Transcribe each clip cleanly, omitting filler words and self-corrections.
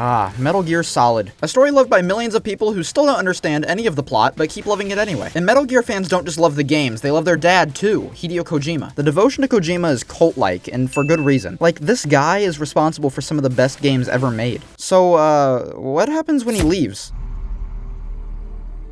Ah, Metal Gear Solid. A story loved by millions of people who still don't understand any of the plot, but keep loving it anyway. And Metal Gear fans don't just love the games, they love their dad too, Hideo Kojima. The devotion to Kojima is cult-like, and for good reason. Like, this guy is responsible for some of the best games ever made. So, what happens when he leaves?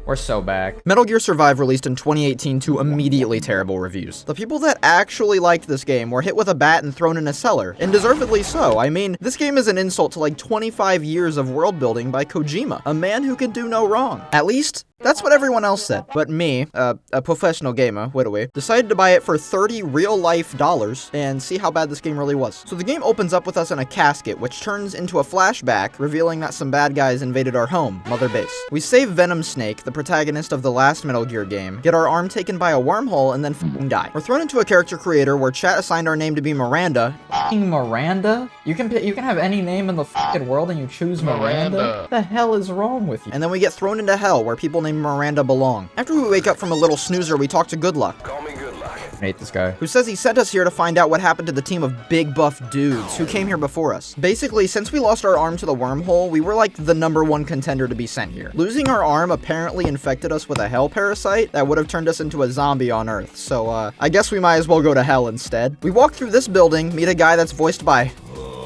We're so back. Metal Gear Survive released in 2018 to immediately terrible reviews. The people that actually liked this game were hit with a bat and thrown in a cellar, and deservedly so. I mean, this game is an insult to like 25 years of world building by Kojima, a man who can do no wrong. At least, that's what everyone else said. But me, a professional gamer, what do we, decided to buy it for $30 real-life dollars and see how bad this game really was. So the game opens up with us in a casket, which turns into a flashback, revealing that some bad guys invaded our home, Mother Base. We save Venom Snake, the protagonist of the last Metal Gear game, get our arm taken by a wormhole, and then f***ing die. We're thrown into a character creator where chat assigned our name to be Miranda. F***ing Miranda? You can have any name in the f***ing world and you choose Miranda? What the hell is wrong with you? And then we get thrown into hell, where people named Miranda belong. After we wake up from a little snoozer, we talk to Good Luck. Call me Good Luck. I hate this guy. Who says he sent us here to find out what happened to the team of big buff dudes who came here before us. Basically, since we lost our arm to the wormhole, we were like the #1 contender to be sent here. Losing our arm apparently infected us with a hell parasite that would have turned us into a zombie on Earth. So, I guess we might as well go to hell instead. We walk through this building, meet a guy that's voiced by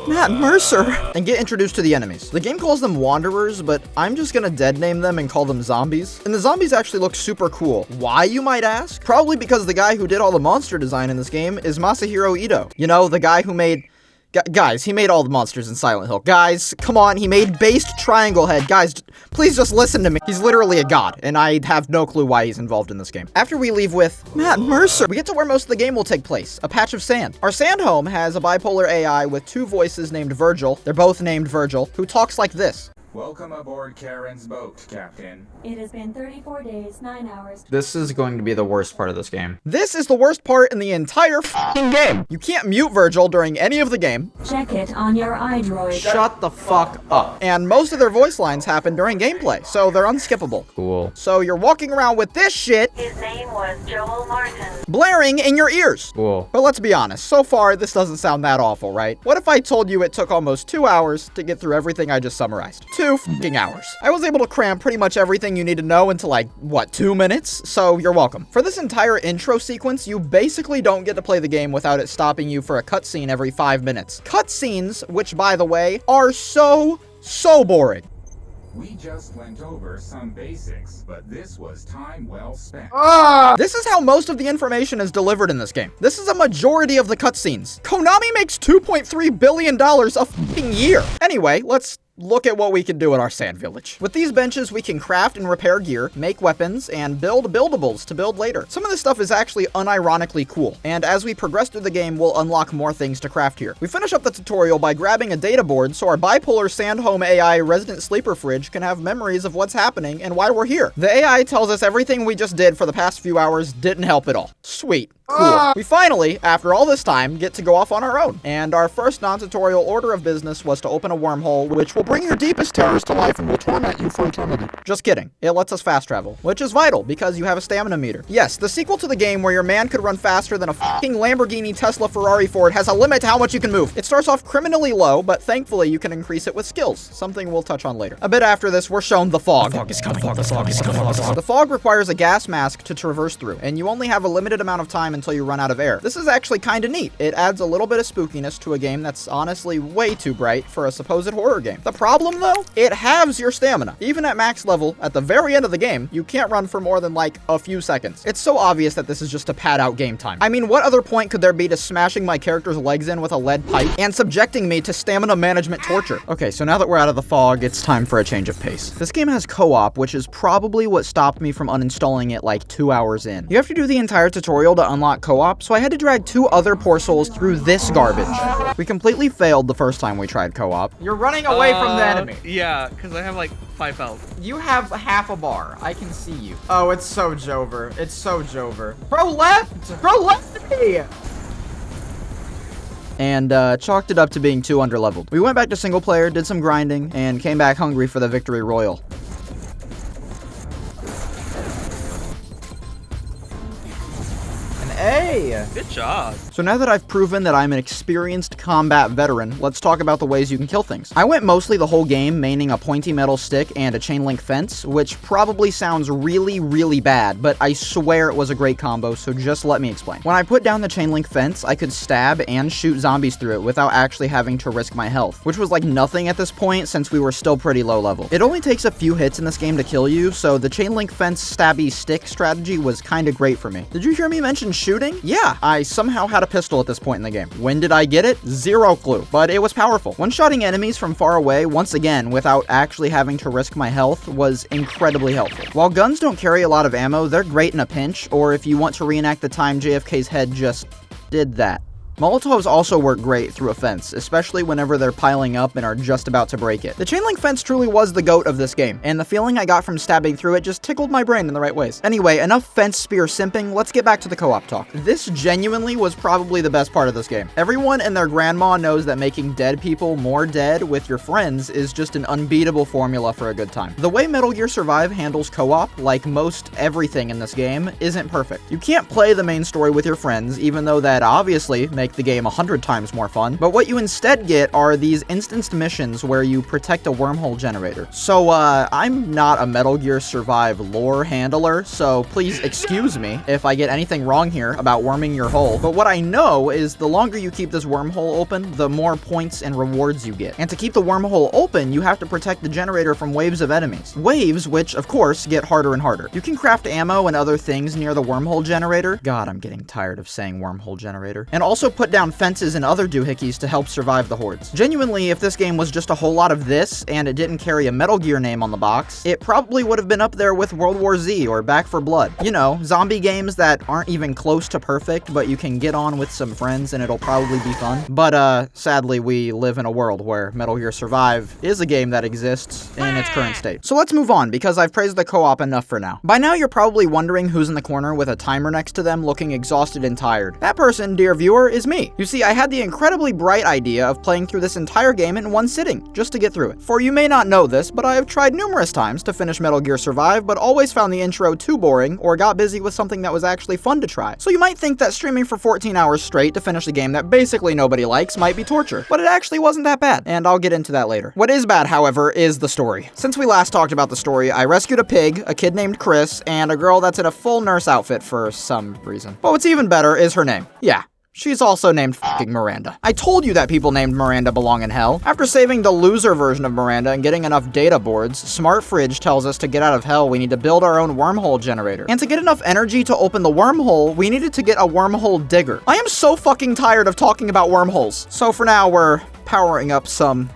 Matt Mercer, and get introduced to the enemies. The game calls them Wanderers, but I'm just gonna dead name them and call them zombies. And the zombies actually look super cool. Why, you might ask? Probably because the guy who did all the monster design in this game is Masahiro Ito. You know, the guy who made... Guys, he made all the monsters in Silent Hill. Guys, come on, he made Based Triangle Head. Guys, please just listen to me. He's literally a god, and I have no clue why he's involved in this game. After we leave with Matt Mercer, we get to where most of the game will take place, a patch of sand. Our sand home has a bipolar AI with 2 voices named Virgil, they're both named Virgil, who talks like this. Welcome aboard Karen's boat, Captain. It has been 34 days, 9 hours. This is going to be the worst part of this game. This is the worst part in the entire f***ing game. You can't mute Virgil during any of the game. Check it on your iDroid. Shut the fuck up. And most of their voice lines happen during gameplay, so they're unskippable. Cool. So you're walking around with this shit. His name was Joel Martin. Blaring in your ears. Cool. But let's be honest, so far this doesn't sound that awful, right? What if I told you it took almost 2 hours to get through everything I just summarized? 2 fucking hours. I was able to cram pretty much everything you need to know into like, what, 2 minutes? So you're welcome. For this entire intro sequence, you basically don't get to play the game without it stopping you for a cutscene every 5 minutes. Cutscenes, which by the way, are so boring. We just went over some basics, but this was time well spent. This is how most of the information is delivered in this game. This is a majority of the cutscenes. Konami makes $2.3 billion a fucking year. Anyway, let's look at what we can do at our sand village. With these benches, we can craft and repair gear, make weapons, and build buildables to build later. Some of this stuff is actually unironically cool, and as we progress through the game, we'll unlock more things to craft here. We finish up the tutorial by grabbing a data board so our bipolar sand home AI resident sleeper fridge can have memories of what's happening and why we're here. The AI tells us everything we just did for the past few hours didn't help at all. Sweet. Cool. We finally, after all this time, get to go off on our own. And our first non-tutorial order of business was to open a wormhole, which will bring your deepest terrors to life and will torment you for eternity. Just kidding. It lets us fast travel, which is vital because you have a stamina meter. Yes, the sequel to the game where your man could run faster than a fucking Lamborghini, Tesla, Ferrari, Ford has a limit to how much you can move. It starts off criminally low, but thankfully you can increase it with skills, something we'll touch on later. A bit after this, we're shown the fog. The fog is coming. The fog requires a gas mask to traverse through, and you only have a limited amount of time until you run out of air. This is actually kinda neat. It adds a little bit of spookiness to a game that's honestly way too bright for a supposed horror game. The problem though, it halves your stamina. Even at max level, at the very end of the game, you can't run for more than like a few seconds. It's so obvious that this is just to pad out game time. I mean, what other point could there be to smashing my character's legs in with a lead pipe and subjecting me to stamina management torture? Okay, so now that we're out of the fog, it's time for a change of pace. This game has co-op, which is probably what stopped me from uninstalling it like 2 hours in. You have to do the entire tutorial to unlock co-op, so I had to drag 2 other poor souls through this garbage. We completely failed the first time we tried co-op. You're running away from the enemy. Yeah, because I have like 5 health. You have half a bar. I can see you. Oh, it's so Jover. It's so Jover. Bro left! Bro left me! And chalked it up to being too underleveled. We went back to single player, did some grinding, and came back hungry for the victory royal. An A! Hey! Good job. So now that I've proven that I'm an experienced combat veteran, let's talk about the ways you can kill things. I went mostly the whole game maining a pointy metal stick and a chain link fence, which probably sounds really, really bad, but I swear it was a great combo, so just let me explain. When I put down the chain link fence, I could stab and shoot zombies through it without actually having to risk my health, which was like nothing at this point since we were still pretty low level. It only takes a few hits in this game to kill you, so the chain link fence stabby stick strategy was kinda great for me. Did you hear me mention shooting? Yeah, I somehow had a pistol at this point in the game. When did I get it? Zero clue, but it was powerful. One-shotting enemies from far away, once again, without actually having to risk my health, was incredibly helpful. While guns don't carry a lot of ammo, they're great in a pinch, or if you want to reenact the time JFK's head just did that. Molotovs also work great through a fence, especially whenever they're piling up and are just about to break it. The chain link fence truly was the GOAT of this game, and the feeling I got from stabbing through it just tickled my brain in the right ways. Anyway, enough fence spear simping, let's get back to the co-op talk. This genuinely was probably the best part of this game. Everyone and their grandma knows that making dead people more dead with your friends is just an unbeatable formula for a good time. The way Metal Gear Survive handles co-op, like most everything in this game, isn't perfect. You can't play the main story with your friends, even though that obviously make the game 100 times more fun, but what you instead get are these instanced missions where you protect a wormhole generator. So, I'm not a Metal Gear Survive lore handler, so please excuse me if I get anything wrong here about worming your hole, but what I know is the longer you keep this wormhole open, the more points and rewards you get. And to keep the wormhole open, you have to protect the generator from waves of enemies. Waves, which, of course, get harder and harder. You can craft ammo and other things near the wormhole generator. God, I'm getting tired of saying wormhole generator. And also put down fences and other doohickeys to help survive the hordes. Genuinely, if this game was just a whole lot of this, and it didn't carry a Metal Gear name on the box, it probably would have been up there with World War Z or Back 4 Blood. You know, zombie games that aren't even close to perfect, but you can get on with some friends and it'll probably be fun. But, sadly, we live in a world where Metal Gear Survive is a game that exists in its current state. So let's move on, because I've praised the co-op enough for now. By now, you're probably wondering who's in the corner with a timer next to them looking exhausted and tired. That person, dear viewer, is me. You see, I had the incredibly bright idea of playing through this entire game in one sitting, just to get through it. For you may not know this, but I have tried numerous times to finish Metal Gear Survive, but always found the intro too boring, or got busy with something that was actually fun to try. So you might think that streaming for 14 hours straight to finish a game that basically nobody likes might be torture, but it actually wasn't that bad, and I'll get into that later. What is bad, however, is the story. Since we last talked about the story, I rescued a pig, a kid named Chris, and a girl that's in a full nurse outfit for some reason. But what's even better is her name. Yeah. She's also named fucking Miranda. I told you that people named Miranda belong in hell. After saving the loser version of Miranda and getting enough data boards, Smart Fridge tells us to get out of hell, we need to build our own wormhole generator. And to get enough energy to open the wormhole, we needed to get a wormhole digger. I am so fucking tired of talking about wormholes. So for now, we're powering up some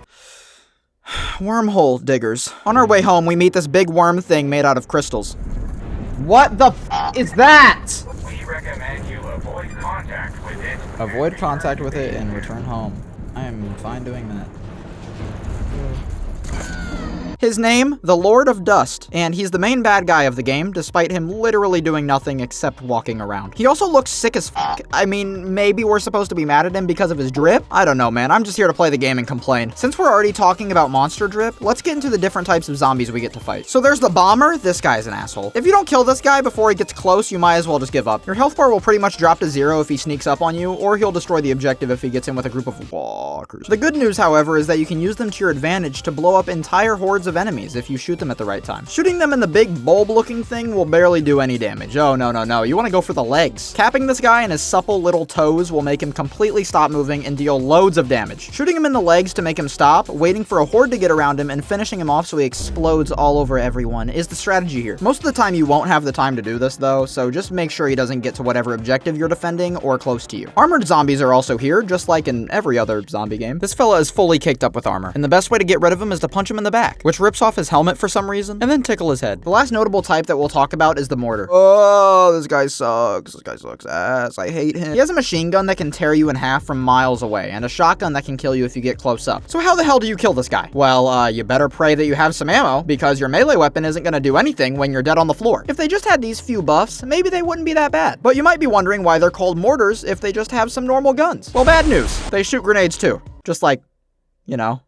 wormhole diggers. On our way home, we meet this big worm thing made out of crystals. What the is that? We recommend you avoid contact with it. Avoid contact with it and return home. I am fine doing that. His name, the Lord of Dust, and he's the main bad guy of the game, despite him literally doing nothing except walking around. He also looks sick as fuck. I mean, maybe we're supposed to be mad at him because of his drip? I don't know, man. I'm just here to play the game and complain. Since we're already talking about monster drip, let's get into the different types of zombies we get to fight. So there's the bomber. This guy's an asshole. If you don't kill this guy before he gets close, you might as well just give up. Your health bar will pretty much drop to 0 if he sneaks up on you, or he'll destroy the objective if he gets in with a group of walkers. The good news, however, is that you can use them to your advantage to blow up entire hordes of enemies if you shoot them at the right time. Shooting them in the big bulb-looking thing will barely do any damage. Oh, no. You want to go for the legs. Capping this guy in his supple little toes will make him completely stop moving and deal loads of damage. Shooting him in the legs to make him stop, waiting for a horde to get around him, and finishing him off so he explodes all over everyone is the strategy here. Most of the time you won't have the time to do this though, so just make sure he doesn't get to whatever objective you're defending or close to you. Armored zombies are also here, just like in every other zombie game. This fella is fully caked up with armor, and the best way to get rid of him is to punch him in the back, which rips off his helmet for some reason, and then tickle his head. The last notable type that we'll talk about is the mortar. Oh, this guy sucks. This guy sucks ass. I hate him. He has a machine gun that can tear you in half from miles away, and a shotgun that can kill you if you get close up. So how the hell do you kill this guy? Well, you better pray that you have some ammo, because your melee weapon isn't gonna do anything when you're dead on the floor. If they just had these few buffs, maybe they wouldn't be that bad. But you might be wondering why they're called mortars if they just have some normal guns. Well, bad news. They shoot grenades too. Just like, you know,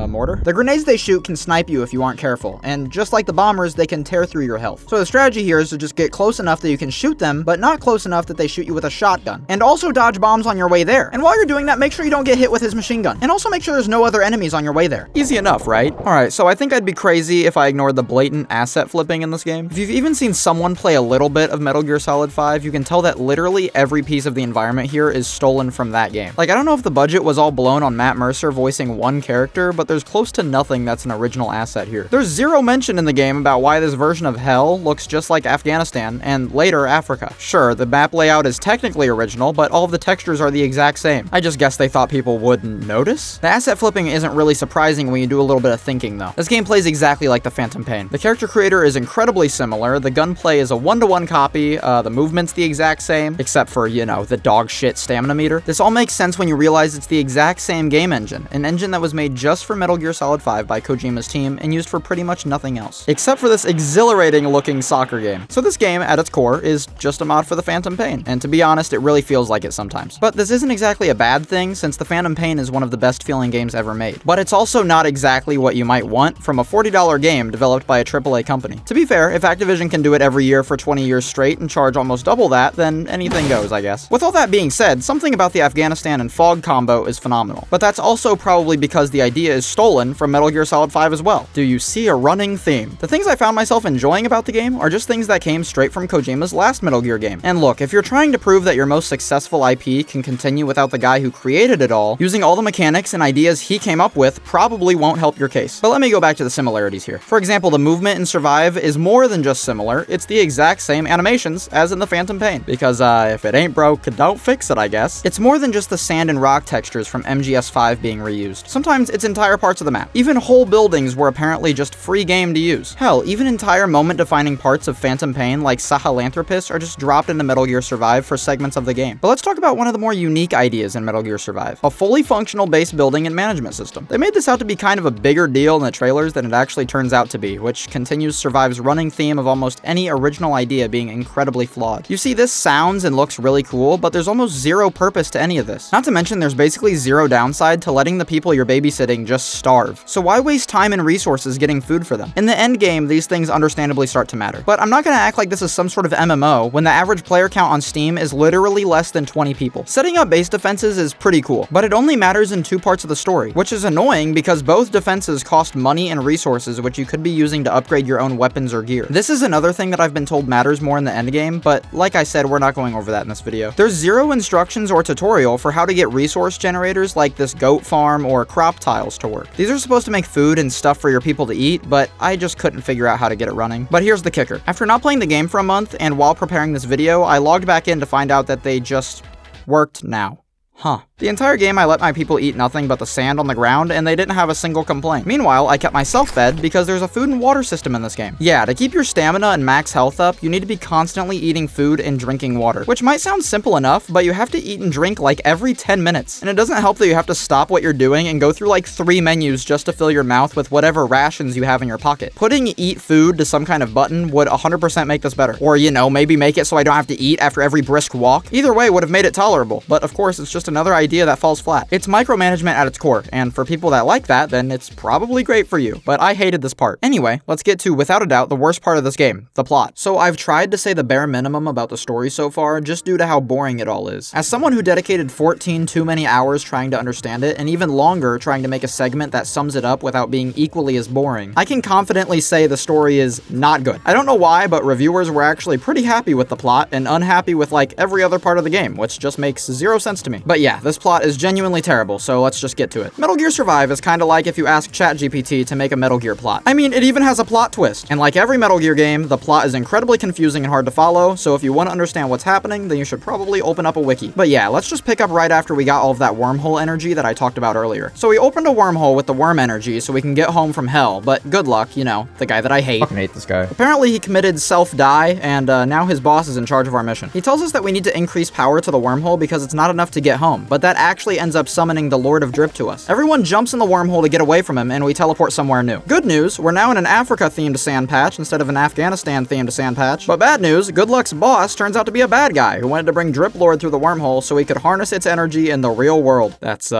Mortar? The grenades they shoot can snipe you if you aren't careful, and just like the bombers, they can tear through your health. So the strategy here is to just get close enough that you can shoot them, but not close enough that they shoot you with a shotgun. And also dodge bombs on your way there. And while you're doing that, make sure you don't get hit with his machine gun. And also make sure there's no other enemies on your way there. Easy enough, right? Alright, so I think I'd be crazy if I ignored the blatant asset flipping in this game. If you've even seen someone play a little bit of Metal Gear Solid 5, you can tell that literally every piece of the environment here is stolen from that game. Like, I don't know if the budget was all blown on Matt Mercer voicing one character, but there's close to nothing that's an original asset here. There's zero mention in the game about why this version of Hell looks just like Afghanistan, and later Africa. Sure, the map layout is technically original, but all of the textures are the exact same. I just guess they thought people wouldn't notice? The asset flipping isn't really surprising when you do a little bit of thinking, though. This game plays exactly like the Phantom Pain. The character creator is incredibly similar, the gunplay is a one-to-one copy, the movement's the exact same, except for, you know, the dog shit stamina meter. This all makes sense when you realize it's the exact same game engine, an engine that was made just for Metal Gear Solid 5 by Kojima's team and used for pretty much nothing else, except for this exhilarating looking soccer game. So this game, at its core, is just a mod for the Phantom Pain, and to be honest, it really feels like it sometimes. But this isn't exactly a bad thing, since the Phantom Pain is one of the best feeling games ever made. But it's also not exactly what you might want from a $40 game developed by a AAA company. To be fair, if Activision can do it every year for 20 years straight and charge almost double that, then anything goes, I guess. With all that being said, something about the Afghanistan and Fog combo is phenomenal. But that's also probably because the idea is stolen from Metal Gear Solid 5 as well. Do you see a running theme? The things I found myself enjoying about the game are just things that came straight from Kojima's last Metal Gear game. And look, if you're trying to prove that your most successful IP can continue without the guy who created it all, using all the mechanics and ideas he came up with probably won't help your case. But let me go back to the similarities here. For example, the movement in Survive is more than just similar, it's the exact same animations as in the Phantom Pain. Because if it ain't broke, don't fix it, I guess. It's more than just the sand and rock textures from MGS5 being reused. Sometimes it's entire parts of the map. Even whole buildings were apparently just free game to use. Hell, even entire moment-defining parts of Phantom Pain like Sahelanthropus are just dropped into Metal Gear Survive for segments of the game. But let's talk about one of the more unique ideas in Metal Gear Survive. A fully functional base building and management system. They made this out to be kind of a bigger deal in the trailers than it actually turns out to be, which continues Survive's running theme of almost any original idea being incredibly flawed. You see, this sounds and looks really cool, but there's almost zero purpose to any of this. Not to mention, there's basically zero downside to letting the people you're babysitting just starve. So why waste time and resources getting food for them? In the end game, these things understandably start to matter. But I'm not gonna act like this is some sort of MMO when the average player count on Steam is literally less than 20 people. Setting up base defenses is pretty cool, but it only matters in two parts of the story, which is annoying because both defenses cost money and resources which you could be using to upgrade your own weapons or gear. This is another thing that I've been told matters more in the end game, but like I said, we're not going over that in this video. There's zero instructions or tutorial for how to get resource generators like this goat farm or crop tiles to work. These are supposed to make food and stuff for your people to eat, but I just couldn't figure out how to get it running. But here's the kicker. After not playing the game for a month, and while preparing this video, I logged back in to find out that they just worked now. Huh. The entire game I let my people eat nothing but the sand on the ground, and they didn't have a single complaint. Meanwhile, I kept myself fed because there's a food and water system in this game. Yeah, to keep your stamina and max health up, you need to be constantly eating food and drinking water. Which might sound simple enough, but you have to eat and drink like every 10 minutes. And it doesn't help that you have to stop what you're doing and go through like 3 menus just to fill your mouth with whatever rations you have in your pocket. Putting eat food to some kind of button would 100% make this better. Or, you know, maybe make it so I don't have to eat after every brisk walk. Either way would have made it tolerable. But of course, it's just another idea that falls flat. It's micromanagement at its core, and for people that like that, then it's probably great for you, but I hated this part. Anyway, let's get to, without a doubt, the worst part of this game, the plot. So I've tried to say the bare minimum about the story so far, just due to how boring it all is. As someone who dedicated 14 too many hours trying to understand it, and even longer trying to make a segment that sums it up without being equally as boring, I can confidently say the story is not good. I don't know why, but reviewers were actually pretty happy with the plot, and unhappy with like every other part of the game, which just makes zero sense to me. But yeah, this plot is genuinely terrible, so let's just get to it. Metal Gear Survive is kinda like if you ask ChatGPT to make a Metal Gear plot. I mean, it even has a plot twist. And like every Metal Gear game, the plot is incredibly confusing and hard to follow, so if you want to understand what's happening, then you should probably open up a wiki. But yeah, let's just pick up right after we got all of that wormhole energy that I talked about earlier. So we opened a wormhole with the worm energy so we can get home from hell, but good luck, you know, the guy that I hate. Fucking hate this guy. Apparently he committed self-die, and now his boss is in charge of our mission. He tells us that we need to increase power to the wormhole because it's not enough to get home, but that actually ends up summoning the Lord of Drip to us. Everyone jumps in the wormhole to get away from him, and we teleport somewhere new. Good news, we're now in an Africa-themed sand patch instead of an Afghanistan-themed sand patch. But bad news, Good Luck's boss turns out to be a bad guy who wanted to bring Drip Lord through the wormhole so he could harness its energy in the real world. That's,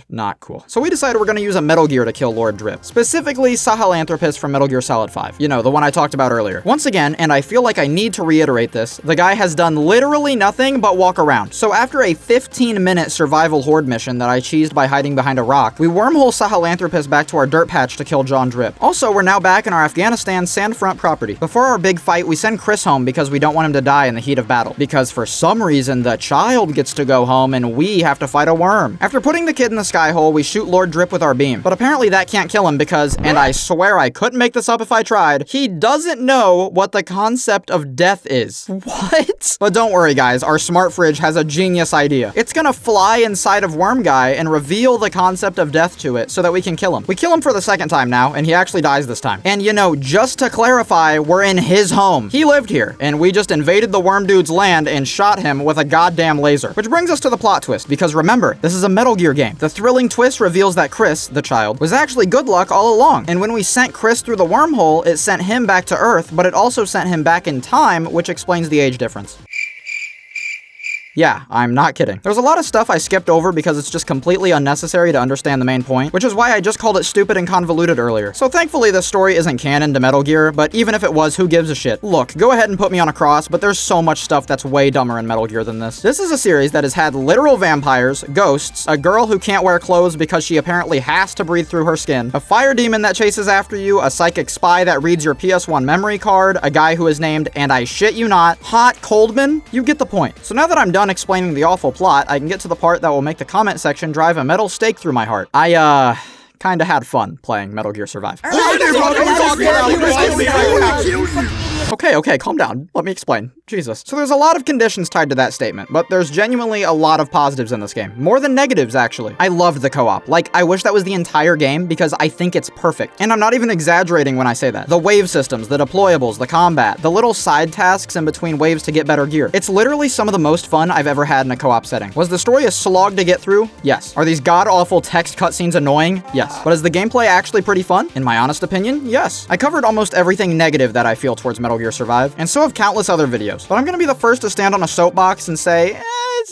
not cool. So we decided we're gonna use a Metal Gear to kill Lord Drip. Specifically, Sahelanthropus from Metal Gear Solid 5. You know, the one I talked about earlier. Once again, and I feel like I need to reiterate this, the guy has done literally nothing but walk around. So after a 15-minute survival horde mission that I cheesed by hiding behind a rock, we wormhole Sahelanthropus back to our dirt patch to kill John Drip. Also, we're now back in our Afghanistan sandfront property. Before our big fight, we send Chris home because we don't want him to die in the heat of battle. Because for some reason, the child gets to go home and we have to fight a worm. After putting the kid in the sky hole, we shoot Lord Drip with our beam. But apparently that can't kill him because, and I swear I couldn't make this up if I tried, he doesn't know what the concept of death is. What? But don't worry guys, our smart fridge has a genius idea. It's gonna fly inside of Worm Guy and reveal the concept of death to it so that we can kill him. We kill him for the second time now, and he actually dies this time. And you know, just to clarify, we're in his home. He lived here, and we just invaded the worm dude's land and shot him with a goddamn laser. Which brings us to the plot twist, because remember, this is a Metal Gear game. The thrilling twist reveals that Chris, the child, was actually Good Luck all along. And when we sent Chris through the wormhole, it sent him back to Earth, but it also sent him back in time, which explains the age difference. Yeah, I'm not kidding. There's a lot of stuff I skipped over because it's just completely unnecessary to understand the main point, which is why I just called it stupid and convoluted earlier. So thankfully this story isn't canon to Metal Gear, but even if it was, who gives a shit? Look, go ahead and put me on a cross, but there's so much stuff that's way dumber in Metal Gear than this. This is a series that has had literal vampires, ghosts, a girl who can't wear clothes because she apparently has to breathe through her skin, a fire demon that chases after you, a psychic spy that reads your PS1 memory card, a guy who is named, and I shit you not, Hot Coldman. You get the point. So now that I'm done explaining the awful plot, I can get to the part that will make the comment section drive a metal stake through my heart. I, kinda had fun playing Metal Gear Survive. Okay, calm down. Let me explain. Jesus. So there's a lot of conditions tied to that statement, but there's genuinely a lot of positives in this game. More than negatives, actually. I loved the co-op. Like, I wish that was the entire game because I think it's perfect. And I'm not even exaggerating when I say that. The wave systems, the deployables, the combat, the little side tasks in between waves to get better gear. It's literally some of the most fun I've ever had in a co-op setting. Was the story a slog to get through? Yes. Are these god-awful text cutscenes annoying? Yes. But is the gameplay actually pretty fun? In my honest opinion, yes. I covered almost everything negative that I feel towards Metal Gear Survive, and so have countless other videos. But I'm gonna be the first to stand on a soapbox and say,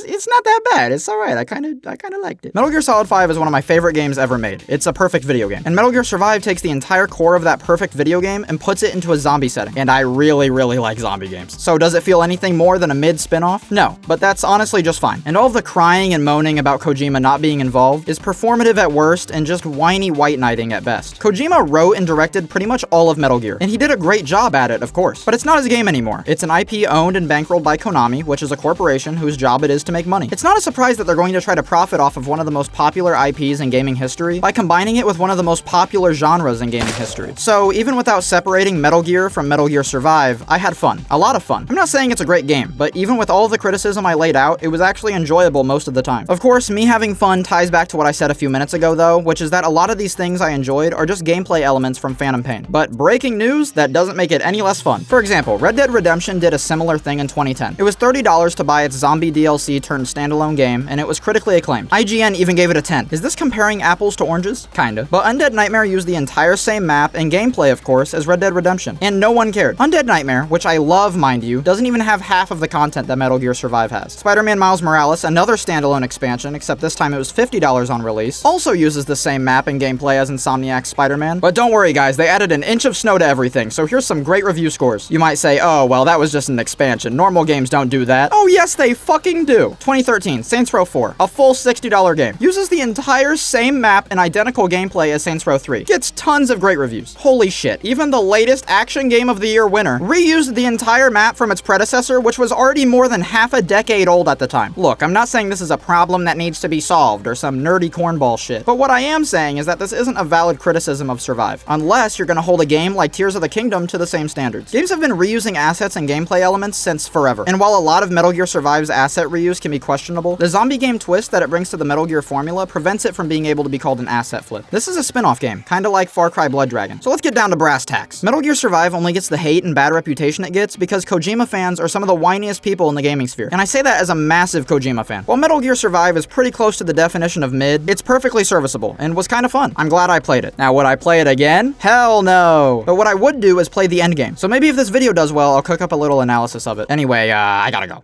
it's not that bad. It's alright. I kinda liked it. Metal Gear Solid 5 is one of my favorite games ever made. It's a perfect video game. And Metal Gear Survive takes the entire core of that perfect video game and puts it into a zombie setting. And I really like zombie games. So does it feel anything more than a mid spin-off? No, but that's honestly just fine. And all of the crying and moaning about Kojima not being involved is performative at worst and just whiny white knighting at best. Kojima wrote and directed pretty much all of Metal Gear, and he did a great job at it, of course. But it's not his game anymore. It's an IP owned and bankrolled by Konami, which is a corporation whose job it is to make money. It's not a surprise that they're going to try to profit off of one of the most popular IPs in gaming history by combining it with one of the most popular genres in gaming history. So even without separating Metal Gear from Metal Gear Survive, I had fun. A lot of fun. I'm not saying it's a great game, but even with all of the criticism I laid out, it was actually enjoyable most of the time. Of course, me having fun ties back to what I said a few minutes ago though, which is that a lot of these things I enjoyed are just gameplay elements from Phantom Pain. But breaking news, that doesn't make it any less fun. For example, Red Dead Redemption did a similar thing in 2010. It was $30 to buy its zombie DLC turned standalone game, and it was critically acclaimed. IGN even gave it a 10. Is this comparing apples to oranges? Kinda. But Undead Nightmare used the entire same map and gameplay, of course, as Red Dead Redemption, and no one cared. Undead Nightmare, which I love, mind you, doesn't even have half of the content that Metal Gear Survive has. Spider-Man Miles Morales, another standalone expansion, except this time it was $50 on release, also uses the same map and gameplay as Insomniac's Spider-Man. But don't worry guys, they added an inch of snow to everything, so here's some great review scores. You might say, oh, well, that was just an expansion. Normal games don't do that. Oh yes, they fucking do. 2013, Saints Row 4, a full $60 game. Uses the entire same map and identical gameplay as Saints Row 3. Gets tons of great reviews. Holy shit, even the latest Action Game of the Year winner reused the entire map from its predecessor, which was already more than half a decade old at the time. Look, I'm not saying this is a problem that needs to be solved or some nerdy cornball shit, but what I am saying is that this isn't a valid criticism of Survive, unless you're gonna hold a game like Tears of the Kingdom to the same standards. Games have been reusing assets and gameplay elements since forever, and while a lot of Metal Gear Survive's asset reuse use can be questionable, the zombie game twist that it brings to the Metal Gear formula prevents it from being able to be called an asset flip. This is a spin-off game, kinda like Far Cry Blood Dragon. So let's get down to brass tacks. Metal Gear Survive only gets the hate and bad reputation it gets because Kojima fans are some of the whiniest people in the gaming sphere. And I say that as a massive Kojima fan. While Metal Gear Survive is pretty close to the definition of mid, it's perfectly serviceable and was kinda fun. I'm glad I played it. Now, would I play it again? Hell no. But what I would do is play the endgame. So maybe if this video does well, I'll cook up a little analysis of it. Anyway, I gotta go.